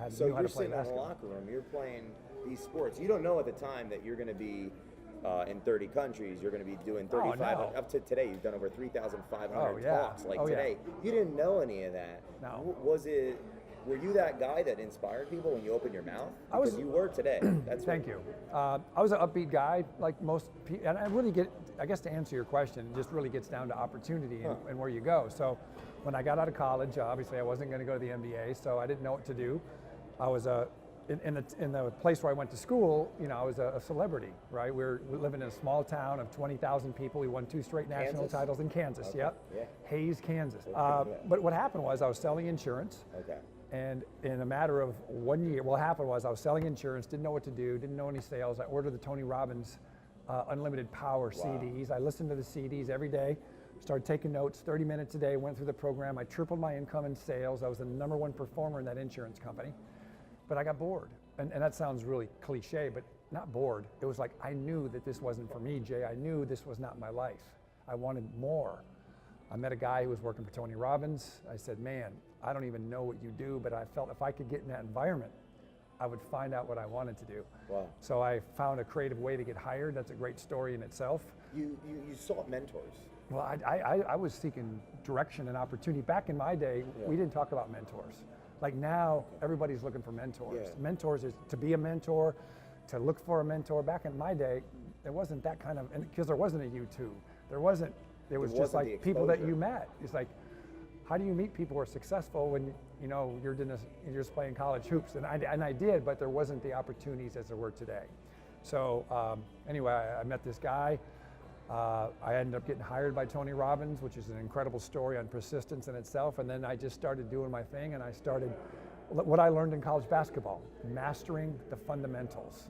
knew how to So play you're sitting in the basketball. locker room, you're playing these sports. You don't know at the time that you're going to be in 30 countries. You're going to be doing 35. no. Up to today, you've done over 3,500 Oh, yeah. talks. Like Oh, yeah. today, you didn't know any of that. No. Were you that guy that inspired people when you opened your mouth? I was- Because you were today. That's Thank you. I was an upbeat guy, like most people, and I guess to answer your question, it just really gets down to opportunity and where you go. So when I got out of college, obviously I wasn't going to go to the NBA, so I didn't know what to do. I was in the place where I went to school, I was a celebrity, right? We were living in a small town of 20,000 people. We won 2 straight national Kansas? titles in Kansas, Okay. yep. Yeah. Hayes, Kansas. Yeah. But what happened was I was selling insurance. Okay. And in a matter of 1 year, what happened was I was selling insurance, didn't know what to do, didn't know any sales. I ordered the Tony Robbins Unlimited Power CDs. I listened to the CDs every day, started taking notes 30 minutes a day, went through the program. I tripled my income in sales. I was the #1 performer in that insurance company. But I got bored. And that sounds really cliche, but not bored. It was like I knew that this wasn't for me, Jay. I knew this was not my life. I wanted more. I met a guy who was working for Tony Robbins. I said, man, I don't even know what you do, but I felt if I could get in that environment, I would find out what I wanted to do. Wow. So I found a creative way to get hired. That's a great story in itself. You sought mentors. Well, I was seeking direction and opportunity. Back in my day, we didn't talk about mentors. Like now, everybody's looking for mentors. Yeah. Mentors is to be a mentor, to look for a mentor. Back in my day, there wasn't that kind of, because there wasn't a YouTube. There was just wasn't like the people that exposure. you met. It's like, how do you meet people who are successful when you're just playing college hoops? And I did, but there wasn't the opportunities as there were today. So anyway, I met this guy. I ended up getting hired by Tony Robbins, which is an incredible story on persistence in itself. And then I just started doing my thing, and I started what I learned in college basketball, mastering the fundamentals.